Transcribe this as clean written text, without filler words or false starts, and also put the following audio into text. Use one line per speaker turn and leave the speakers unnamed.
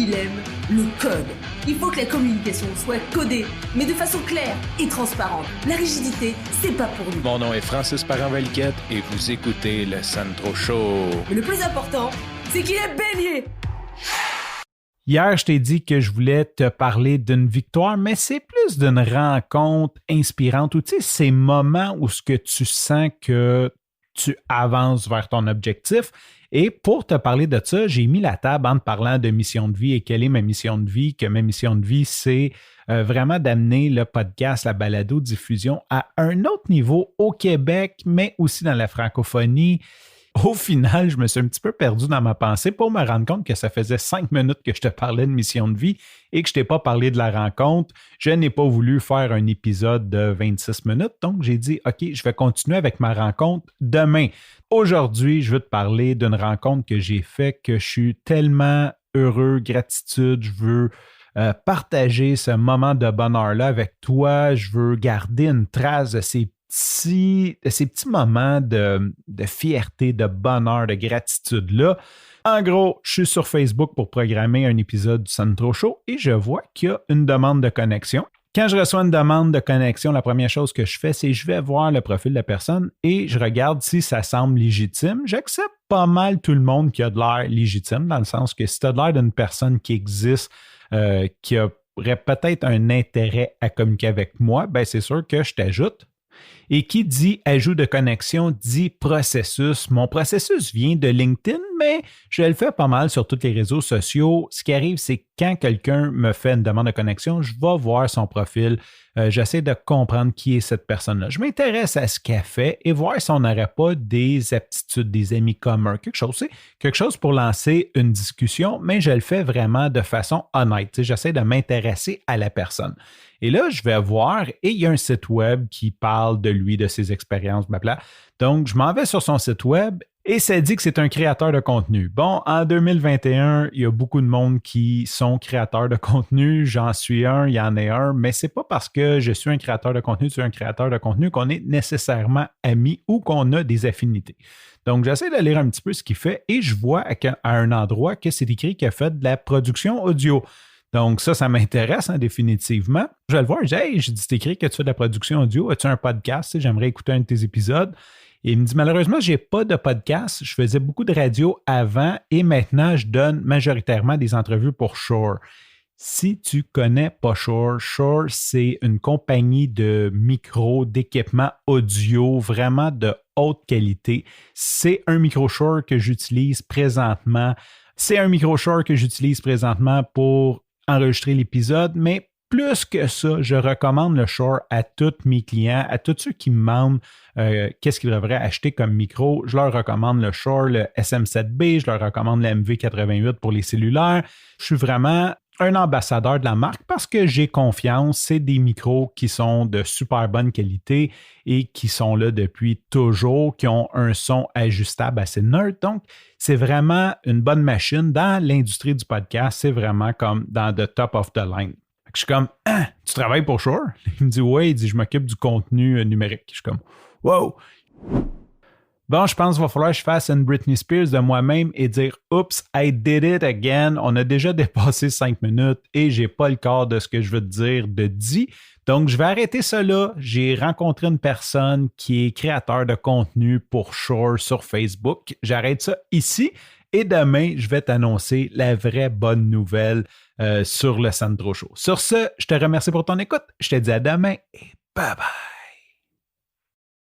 il aime le code. Il faut que la communication soit codée, mais de façon claire et transparente. La rigidité, c'est pas pour nous.
Mon nom est Francis Parent-Valquette et vous écoutez le Sandro Show.
Mais le plus important, c'est qu'il est bélier.
Hier, je t'ai dit que je voulais te parler d'une victoire, mais c'est plus d'une rencontre inspirante ou tu sais, ces moments où ce que tu sens que tu avances vers ton objectif. Et pour te parler de ça, j'ai mis la table en te parlant de mission de vie et quelle est ma mission de vie, que ma mission de vie, c'est vraiment d'amener le podcast, la balado-diffusion à un autre niveau au Québec, mais aussi dans la francophonie. Au final, je me suis un petit peu perdu dans ma pensée pour me rendre compte que ça faisait 5 minutes que je te parlais de mission de vie et que je ne t'ai pas parlé de la rencontre. Je n'ai pas voulu faire un épisode de 26 minutes, donc j'ai dit, OK, je vais continuer avec ma rencontre demain. Aujourd'hui, je veux te parler d'une rencontre que j'ai faite, que je suis tellement heureux, gratitude, je veux partager ce moment de bonheur-là avec toi, je veux garder une trace de ces petits moments de fierté, de bonheur, de gratitude-là. En gros, je suis sur Facebook pour programmer un épisode du Sandro Show et je vois qu'il y a une demande de connexion. Quand je reçois une demande de connexion, la première chose que je fais, c'est que je vais voir le profil de la personne et je regarde si ça semble légitime. J'accepte pas mal tout le monde qui a de l'air légitime, dans le sens que si tu as de l'air d'une personne qui existe, qui aurait peut-être un intérêt à communiquer avec moi, ben c'est sûr que je t'ajoute. Et qui dit ajout de connexion dit processus. Mon processus vient de LinkedIn, mais je le fais pas mal sur tous les réseaux sociaux. Ce qui arrive, c'est que quand quelqu'un me fait une demande de connexion, je vais voir son profil. J'essaie de comprendre qui est cette personne-là. Je m'intéresse à ce qu'elle fait et voir si on n'aurait pas des aptitudes, des amis communs, quelque chose pour lancer une discussion, mais je le fais vraiment de façon honnête. J'essaie de m'intéresser à la personne. Et là, je vais voir et il y a un site web qui parle de lui, de ses expériences, blablabla. Donc, je m'en vais sur son site web et ça dit que c'est un créateur de contenu. Bon, en 2021, il y a beaucoup de monde qui sont créateurs de contenu. J'en suis un, il y en a un, mais c'est pas parce que je suis un créateur de contenu, tu es un créateur de contenu qu'on est nécessairement amis ou qu'on a des affinités. Donc, j'essaie de lire un petit peu ce qu'il fait et je vois à un endroit que c'est écrit qu'il a fait de la production audio. Donc, ça m'intéresse définitivement. Je vais le voir, j'ai dit, c'est écrit que tu fais de la production audio. As-tu un podcast? J'aimerais écouter un de tes épisodes. Et il me dit, malheureusement, je n'ai pas de podcast. Je faisais beaucoup de radio avant et maintenant, je donne majoritairement des entrevues pour Shure. Si tu connais pas Shure, Shure, c'est une compagnie de micros, d'équipements audio vraiment de haute qualité. C'est un micro Shure que j'utilise présentement. Pour enregistrer l'épisode, mais plus que ça, je recommande le Shure à tous mes clients, à tous ceux qui me demandent qu'est-ce qu'ils devraient acheter comme micro. Je leur recommande le Shure, le SM7B, je leur recommande le MV88 pour les cellulaires. Je suis vraiment un ambassadeur de la marque parce que j'ai confiance. C'est des micros qui sont de super bonne qualité et qui sont là depuis toujours, qui ont un son ajustable assez neutre. Donc, c'est vraiment une bonne machine. Dans l'industrie du podcast, c'est vraiment comme dans the top of the line. Je suis comme, ah, tu travailles pour Shure? Il me dit, ouais, il dit, je m'occupe du contenu numérique. Je suis comme, wow! Bon, je pense qu'il va falloir que je fasse une Britney Spears de moi-même et dire « Oops, I did it again ». On a déjà dépassé 5 minutes et j'ai pas le quart de ce que je veux te dire de dit. Donc, je vais arrêter ça là. J'ai rencontré une personne qui est créateur de contenu pour Shure sur Facebook. J'arrête ça ici et demain, je vais t'annoncer la vraie bonne nouvelle sur le Sandro Show. Sur ce, je te remercie pour ton écoute. Je te dis à demain et bye bye.